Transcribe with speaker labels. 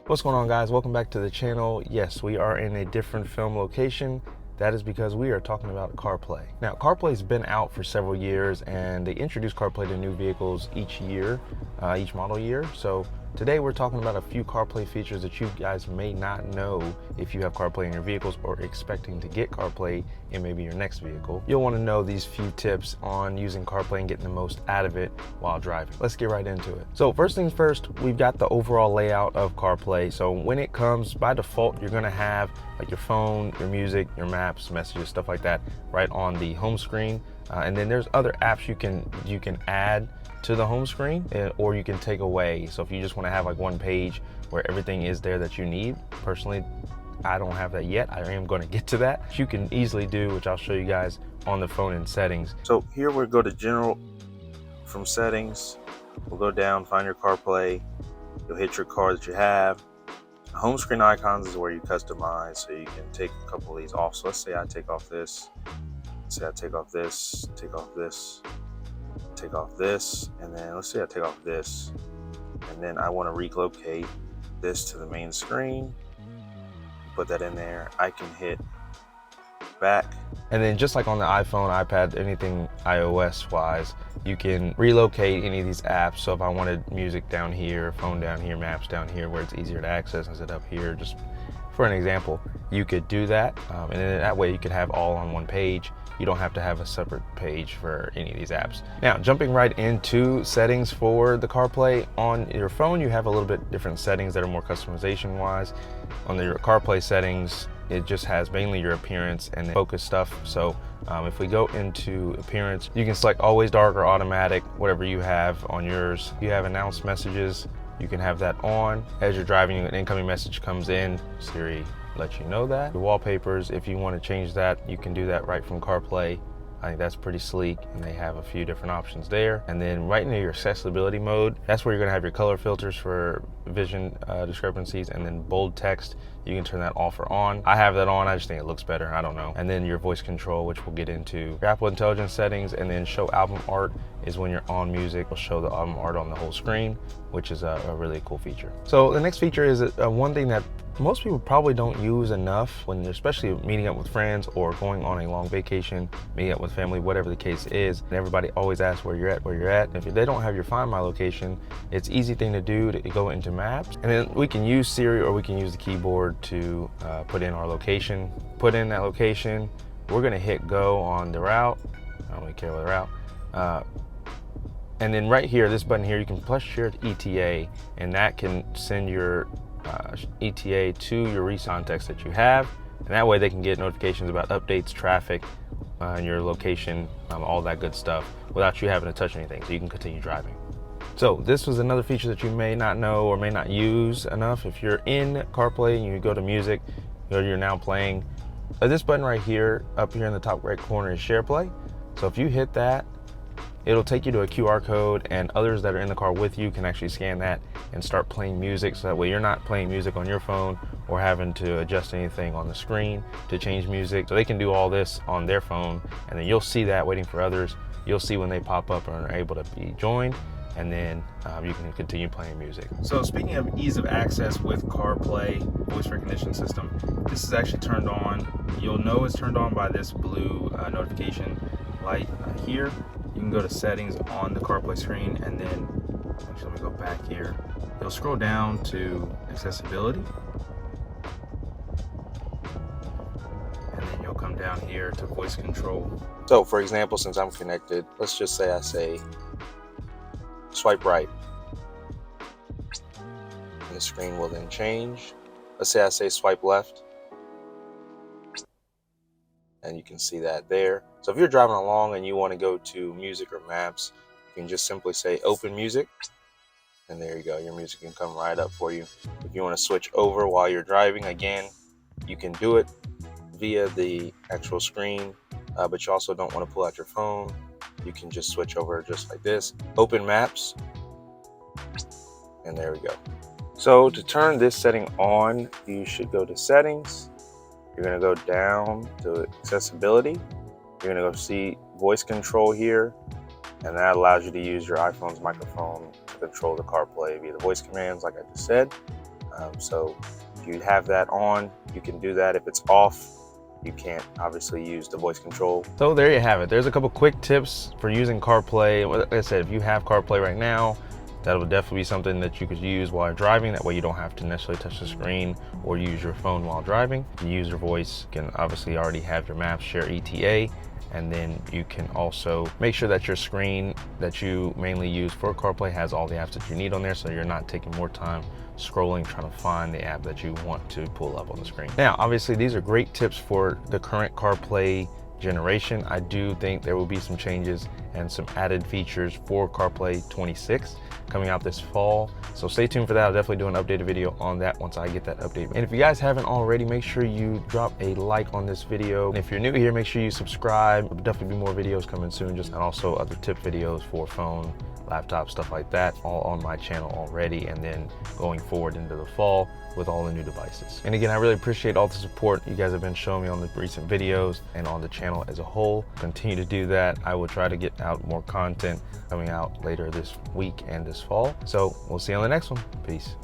Speaker 1: What's going on, guys? Welcome back to the channel. Yes, we are in a different film location. That is because we are talking about CarPlay. Now, CarPlay's been out for several years, and they introduce CarPlay to new vehicles each year, each model year. So today we're talking about a few CarPlay features that you guys may not know if you have CarPlay in your vehicles or expecting to get CarPlay in maybe your next vehicle. You'll want to know these few tips on using CarPlay and getting the most out of it while driving. Let's get right into it. So first things first, we've got the overall layout of CarPlay. So when it comes, by default, you're going to have like your phone, your music, your maps, messages, stuff like that right on the home screen. And then there's other apps you can add to the home screen, or you can take away. So if you just want to have like one page where everything is there that you need, personally, I don't have that yet. I am going to get to that. You can easily do, which I'll show you guys on the phone in settings. So here we'll go to general from settings. We'll go down, find your CarPlay. You'll hit your car that you have. Home screen icons is where you customize, so you can take a couple of these off. So let's say I take off this. Let's say I take off this, take off this, take off this, and then let's say I take off this, and then I want to relocate this to the main screen. Put that in there. I can hit back, and then just like on the iPhone, iPad, anything iOS wise, you can relocate any of these apps. So if I wanted music down here, phone down here, maps down here, where it's easier to access instead of up here, just for an example, you could do that, and then that way you could have all on one page. You don't have to have a separate page for any of these apps. Now, jumping right into settings for the CarPlay, on your phone, you have a little bit different settings that are more customization wise. On your CarPlay settings, it just has mainly your appearance and focus stuff. So if we go into appearance, you can select always dark or automatic, whatever you have on yours. You have announced messages, you can have that on. As you're driving, an incoming message comes in, Siri let you know that. Your wallpapers, if you want to change that, you can do that right from CarPlay. I think that's pretty sleek, and they have a few different options there. And then right into your accessibility mode, that's where you're gonna have your color filters for vision discrepancies, and then bold text, you can turn that off or on. I have that on, I just think it looks better, I don't know. And then your voice control, which we'll get into. Your Apple Intelligence settings, and then show album art is when you're on music, it'll show the album art on the whole screen, which is a really cool feature. So the next feature is one thing that most people probably don't use enough when they're especially meeting up with friends or going on a long vacation, meeting up with family, whatever the case is. And everybody always asks where you're at, where you're at. And if they don't have your Find My location, it's easy thing to do to go into maps. And then we can use Siri or we can use the keyboard to put in our location. Put in that location. We're gonna hit go on the route. I don't really care what route. And then right here, this button here, you can plus your ETA, and that can send your ETA to your recent contacts that you have, and that way they can get notifications about updates, traffic, and your location, all that good stuff, without you having to touch anything, so you can continue driving. So this was another feature that you may not know or may not use enough. If you're in CarPlay and you go to music, or you're now playing, this button right here, up here in the top right corner, is SharePlay. So if you hit that, it'll take you to a QR code, and others that are in the car with you can actually scan that and start playing music, so that way you're not playing music on your phone or having to adjust anything on the screen to change music. So they can do all this on their phone, and then you'll see that waiting for others. You'll see when they pop up and are able to be joined, and then you can continue playing music. So speaking of ease of access with CarPlay voice recognition system, this is actually turned on. You'll know it's turned on by this blue notification light here. You can go to settings on the CarPlay screen, and then actually let me go back here. You'll scroll down to accessibility, and then you'll come down here to voice control. So for example, since I'm connected, let's just say I say swipe right, and the screen will then change. Let's say I say swipe left, and you can see that there. So if you're driving along and you want to go to music or maps, you can just simply say open music, and there you go, your music can come right up for you. If you want to switch over while you're driving, again, you can do it via the actual screen, but you also don't want to pull out your phone. You can just switch over just like this, open maps, and there we go. So to turn this setting on, you should go to settings. You're going to go down to accessibility. You're going to go see voice control here, and that allows you to use your iPhone's microphone to control the CarPlay via the voice commands, like I just said. So if you have that on, you can do that. If it's off, you can't obviously use the voice control. So there you have it. There's a couple quick tips for using CarPlay. Like I said, if you have CarPlay right now, that would definitely be something that you could use while driving. That way you don't have to necessarily touch the screen or use your phone while driving. You use your voice, you can obviously already have your maps share ETA, and then you can also make sure that your screen that you mainly use for CarPlay has all the apps that you need on there, so you're not taking more time scrolling trying to find the app that you want to pull up on the screen. Now, obviously these are great tips for the current CarPlay generation. I do think there will be some changes and some added features for CarPlay 26 coming out this fall. So stay tuned for that. I'll definitely do an updated video on that once I get that update. And if you guys haven't already, make sure you drop a like on this video. And if you're new here, make sure you subscribe. There'll definitely be more videos coming soon, and also other tip videos for phone, laptop, stuff like that, all on my channel already, and then going forward into the fall with all the new devices. And again, I really appreciate all the support you guys have been showing me on the recent videos and on the channel as a whole. Continue to do that. I will try to get out more content coming out later this week and this fall. So we'll see you on the next one. Peace.